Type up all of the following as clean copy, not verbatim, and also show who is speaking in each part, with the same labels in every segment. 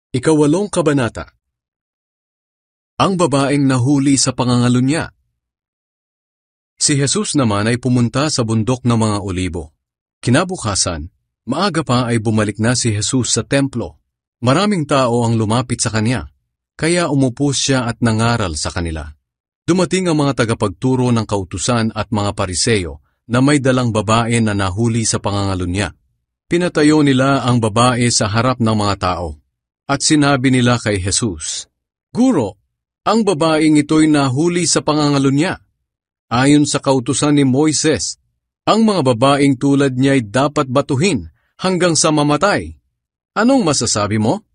Speaker 1: Ikawalong kabanata. Ang babaeng nahuli sa pangangalunya. Si Jesus naman ay pumunta sa bundok ng mga Olibo. Kinabukasan, maaga pa ay bumalik na si Jesus sa templo. Maraming tao ang lumapit sa kanya, kaya umupo siya at nangaral sa kanila. Dumating ang mga tagapagturo ng kautusan at mga pariseyo na may dalang babae na nahuli sa pangangalunya. Pinatayo nila ang babae sa harap ng mga tao. At sinabi nila kay Jesus, "Guro, ang babaeng ito'y nahuli sa pangangalunya. Ayon sa kautusan ni Moises, ang mga babaeng tulad niya'y dapat batuhin hanggang sa mamatay. Anong masasabi mo?"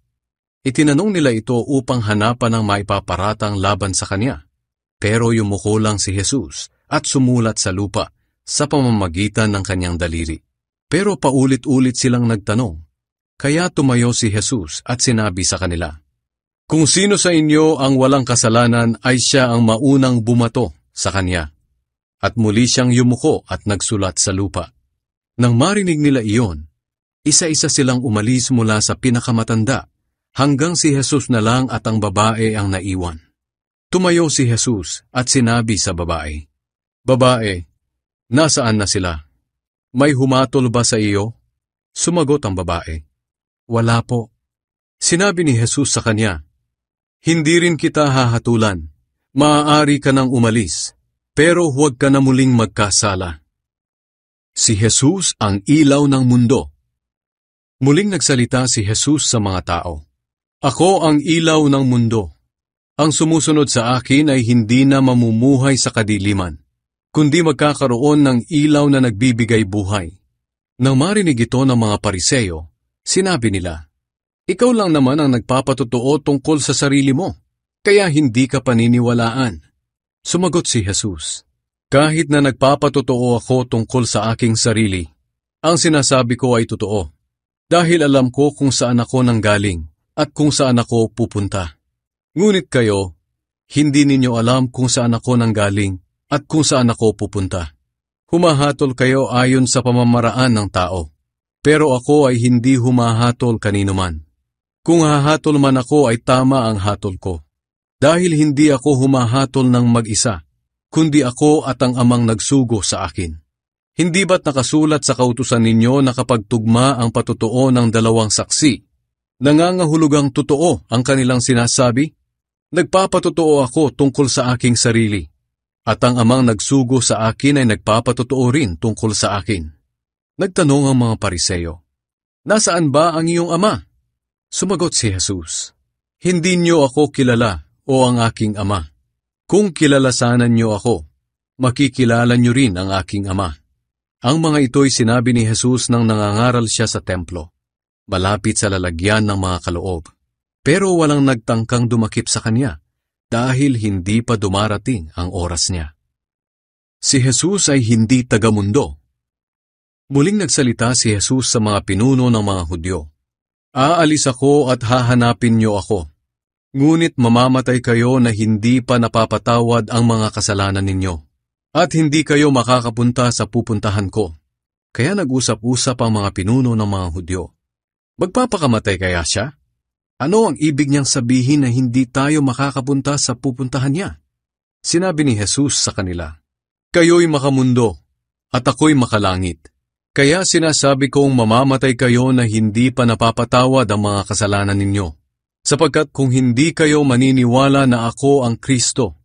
Speaker 1: Itinanong nila ito upang hanapan ng maipaparatang laban sa kanya. Pero yumuko lang si Jesus at sumulat sa lupa sa pamamagitan ng kanyang daliri. Pero paulit-ulit silang nagtanong. Kaya tumayo si Jesus at sinabi sa kanila, "Kung sino sa inyo ang walang kasalanan ay siya ang maunang bumato sa kanya." At muli siyang yumuko at nagsulat sa lupa. Nang marinig nila iyon, isa-isa silang umalis mula sa pinakamatanda hanggang si Jesus na lang at ang babae ang naiwan. Tumayo si Jesus at sinabi sa babae, "Babae, nasaan na sila? May humatol ba sa iyo?" Sumagot ang babae, "Wala po." Sinabi ni Jesus sa kanya, "Hindi rin kita hahatulan. Maaari ka nang umalis, pero huwag ka na muling magkasala." Si Jesus ang ilaw ng mundo. Muling nagsalita si Jesus sa mga tao, "Ako ang ilaw ng mundo. Ang sumusunod sa akin ay hindi na mamumuhay sa kadiliman, kundi magkakaroon ng ilaw na nagbibigay buhay." Nang marinig ito ng mga pariseyo, sinabi nila, "Ikaw lang naman ang nagpapatotoo tungkol sa sarili mo, kaya hindi ka paniniwalaan." Sumagot si Jesus, "Kahit na nagpapatotoo ako tungkol sa aking sarili, ang sinasabi ko ay totoo, dahil alam ko kung saan ako nanggaling at kung saan ako pupunta. Ngunit kayo, hindi ninyo alam kung saan ako nanggaling at kung saan ako pupunta. Humahatol kayo ayon sa pamamaraan ng tao, pero ako ay hindi humahatol kanino man. Kung hahatol man ako ay tama ang hatol ko, dahil hindi ako humahatol ng mag-isa, kundi ako at ang amang nagsugo sa akin. Hindi ba't nakasulat sa kautusan ninyo na kapag tugma ang patotoo ng dalawang saksi, nangangahulugang totoo ang kanilang sinasabi? Nagpapatotoo ako tungkol sa aking sarili, at ang amang nagsugo sa akin ay nagpapatotoo rin tungkol sa akin." Nagtanong ang mga pariseyo, "Nasaan ba ang iyong ama?" Sumagot si Jesus, "Hindi niyo ako kilala o ang aking ama. Kung kilalasanan niyo ako, makikilala niyo rin ang aking ama." Ang mga ito'y sinabi ni Jesus nang nangangaral siya sa templo, malapit sa lalagyan ng mga kaloob. Pero walang nagtangkang dumakip sa kanya, dahil hindi pa dumarating ang oras niya. Si Jesus ay hindi tagamundo. Muling nagsalita si Jesus sa mga pinuno ng mga Hudyo, "Aalis ako at hahanapin niyo ako, ngunit mamamatay kayo na hindi pa napapatawad ang mga kasalanan ninyo, at hindi kayo makakapunta sa pupuntahan ko." Kaya nag-usap-usap ang mga pinuno ng mga Hudyo. Magpapakamatay kaya siya? Ano ang ibig niyang sabihin na hindi tayo makakapunta sa pupuntahan niya? Sinabi ni Jesus sa kanila, "Kayo'y makamundo, at ako'y makalangit. Kaya sinasabi kong mamamatay kayo na hindi pa napapatawad ang mga kasalanan ninyo. Sapagkat kung hindi kayo maniniwala na ako ang Kristo,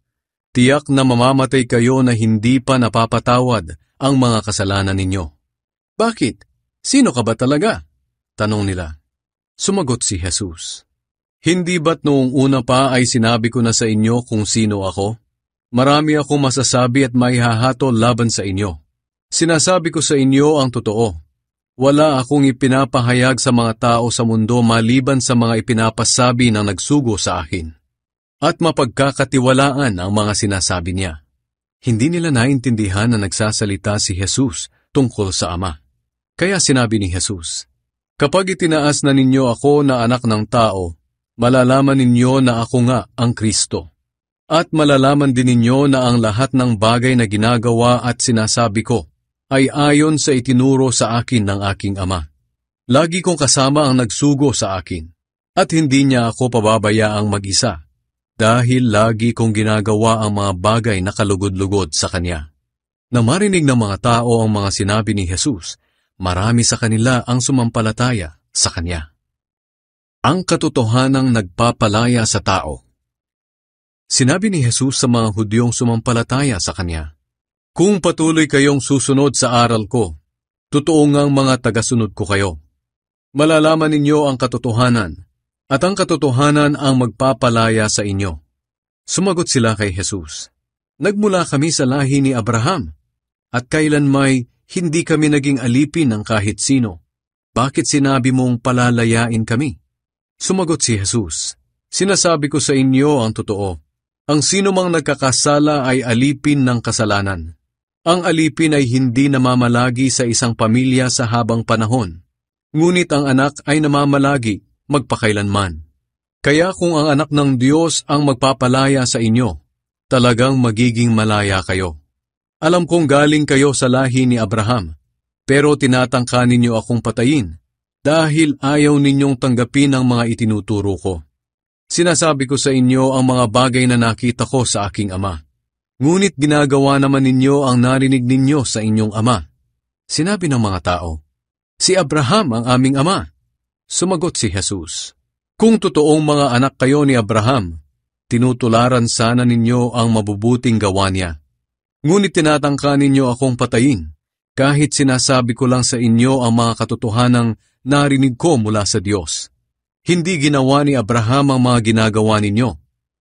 Speaker 1: tiyak na mamamatay kayo na hindi pa napapatawad ang mga kasalanan ninyo." "Bakit? Sino ka ba talaga?" tanong nila. Sumagot si Jesus, "Hindi ba't noong una pa ay sinabi ko na sa inyo kung sino ako? Marami akong masasabi at maihahatol laban sa inyo. Sinasabi ko sa inyo ang totoo. Wala akong ipinapahayag sa mga tao sa mundo maliban sa mga ipinapasabi ng nagsugo sa akin. At mapagkakatiwalaan ang mga sinasabi niya." Hindi nila naintindihan na nagsasalita si Jesus tungkol sa Ama. Kaya sinabi ni Jesus, "Kapag itinaas na ninyo ako na anak ng tao, malalaman ninyo na ako nga ang Kristo. At malalaman din ninyo na ang lahat ng bagay na ginagawa at sinasabi ko ay ayon sa itinuro sa akin ng aking Ama. Lagi kong kasama ang nagsugo sa akin, At hindi niya ako pababayaang mag-isa, dahil lagi kong ginagawa ang mga bagay na kalugod-lugod sa Kanya. Na marinig ng mga tao ang mga sinabi ni Jesus, marami sa kanila ang sumampalataya sa Kanya. Ang katotohanang nagpapalaya sa tao. Sinabi ni Jesus sa mga Hudyong sumampalataya sa Kanya, kung patuloy kayong susunod sa aral ko, totoo ngang mga tagasunod ko kayo. Malalaman ninyo ang katotohanan, at ang katotohanan ang magpapalaya sa inyo. Sumagot sila kay Jesus, nagmula kami sa lahi ni Abraham, at kailanmay hindi kami naging alipin ng kahit sino. Bakit sinabi mong palalayain kami? Sumagot si Jesus, sinasabi ko sa inyo ang totoo. Ang sino mang nagkakasala ay alipin ng kasalanan. Ang alipin ay hindi namamalagi sa isang pamilya sa habang panahon. Ngunit ang anak ay namamalagi magpakailanman. Kaya kung ang anak ng Diyos ang magpapalaya sa inyo, talagang magiging malaya kayo. Alam kong galing kayo sa lahi ni Abraham, pero tinatangka ninyo akong patayin dahil ayaw ninyong tanggapin ang mga itinuturo ko. Sinasabi ko sa inyo ang mga bagay na nakita ko sa aking ama. Ngunit ginagawa naman ninyo ang narinig ninyo sa inyong ama. Sinabi ng mga tao, si Abraham ang aming ama. Sumagot si Jesus, kung totoong mga anak kayo ni Abraham, tinutularan sana ninyo ang mabubuting gawa niya. Ngunit tinatangka ninyo akong patayin, kahit sinasabi ko lang sa inyo ang mga katotohanang narinig ko mula sa Diyos. Hindi ginawa ni Abraham ang mga ginagawa ninyo.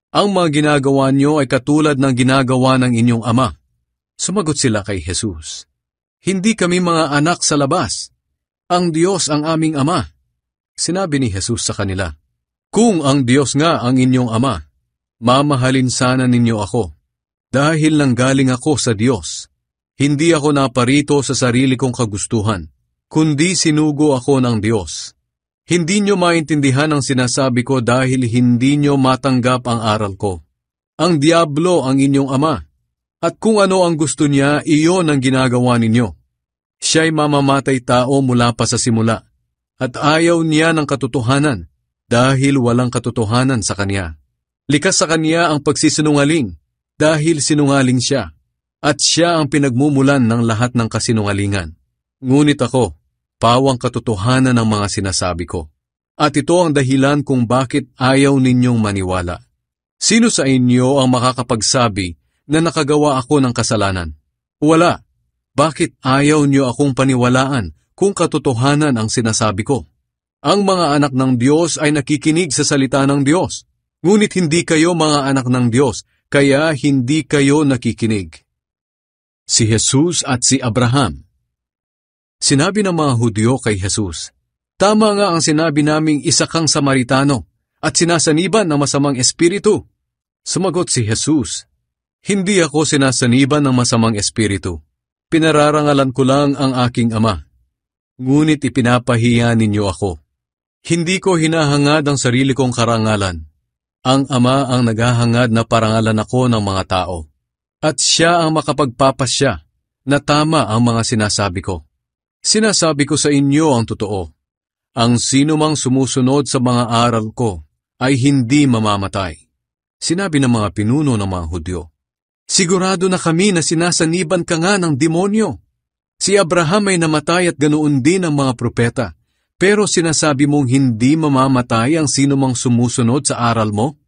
Speaker 1: Ang mga ginagawa niyo ay katulad ng ginagawa ng inyong ama. Sumagot sila kay Jesus, hindi kami mga anak sa labas. Ang Diyos ang aming ama. Sinabi ni Jesus sa kanila, kung ang Diyos nga ang inyong ama, mamahalin sana ninyo ako, dahil nanggaling ako sa Diyos. Hindi ako naparito sa sarili kong kagustuhan, kundi sinugo ako ng Diyos. Hindi nyo maintindihan ang sinasabi ko dahil hindi nyo matanggap ang aral ko. Ang diablo ang inyong ama, at kung ano ang gusto niya, iyon ang ginagawa ninyo. Siya'y mamamatay tao mula pa sa simula. At ayaw niya ng katotohanan dahil walang katotohanan sa kanya. Likas sa kanya ang pagsisinungaling dahil sinungaling siya, at siya ang pinagmumulan ng lahat ng kasinungalingan. Ngunit ako, pawang katotohanan ng mga sinasabi ko. At ito ang dahilan kung bakit ayaw ninyong maniwala. Sino sa inyo ang makakapagsabi na nakagawa ako ng kasalanan? Wala. Bakit ayaw niyo akong paniwalaan kung katotohanan ang sinasabi ko? Ang mga anak ng Diyos ay nakikinig sa salita ng Diyos, ngunit hindi kayo mga anak ng Diyos, kaya hindi kayo nakikinig. Si Jesus at si Abraham. Sinabi ng mga Hudyo kay Jesus, tama nga ang sinabi naming isa kang Samaritano at sinasaniban ng masamang espiritu. Sumagot si Jesus, hindi ako sinasaniban ng masamang espiritu. Pinararangalan ko lang ang aking ama. Ngunit ipinapahiya ninyo ako. Hindi ko hinahangad ang sarili kong karangalan. Ang ama ang naghahangad na parangalan ako ng mga tao. At siya ang makapagpapasya na tama ang mga sinasabi ko. Sinasabi ko sa inyo ang totoo. Ang sinumang sumusunod sa mga aral ko ay hindi mamamatay. Sinabi ng mga pinuno ng mga Hudyo, sigurado na kami na sinasaniban ka nga ng demonyo. Si Abraham ay namatay at ganoon din ang mga propeta, pero sinasabi mong hindi mamamatay ang sinumang sumusunod sa aral mo?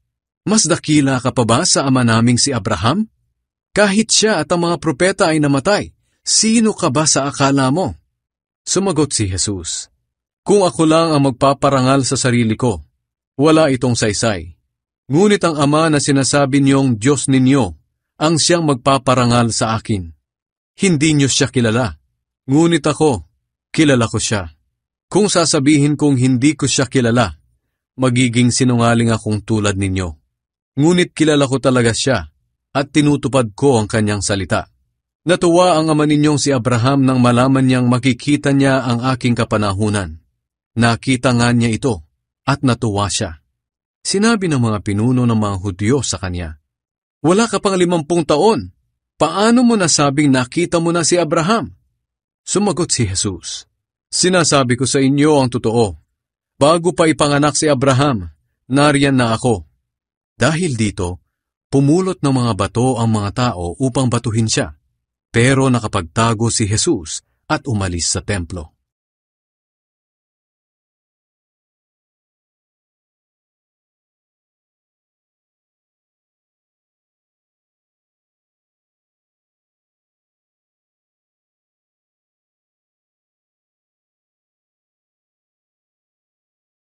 Speaker 1: Mas dakila ka pa ba sa ama naming si Abraham? Kahit siya at ang mga propeta ay namatay, sino ka ba sa akala mo? Sumagot si Jesus, kung ako lang ang magpaparangal sa sarili ko, wala itong saysay. Ngunit ang ama na sinasabi niyong Diyos ninyo, ang siyang magpaparangal sa akin. Hindi niyo siya kilala. Ngunit ako, kilala ko siya. Kung sasabihin kong hindi ko siya kilala, magiging sinungaling akong tulad ninyo. Ngunit kilala ko talaga siya, at tinutupad ko ang kanyang salita. Natuwa ang ama ninyong si Abraham nang malaman niyang makikita niya ang aking kapanahunan. Nakita nga niya ito, at natuwa siya. Sinabi ng mga pinuno ng mga Hudyo sa kanya, wala ka pang 50 taon. Paano mo nasabing nakita mo na si Abraham? Sumagot si Jesus, sinasabi ko sa inyo ang totoo. Bago pa ipanganak si Abraham, nariyan na ako. Dahil dito, pumulot ng mga bato ang mga tao upang batuhin siya. Pero nakapagtago si Jesus at umalis sa templo.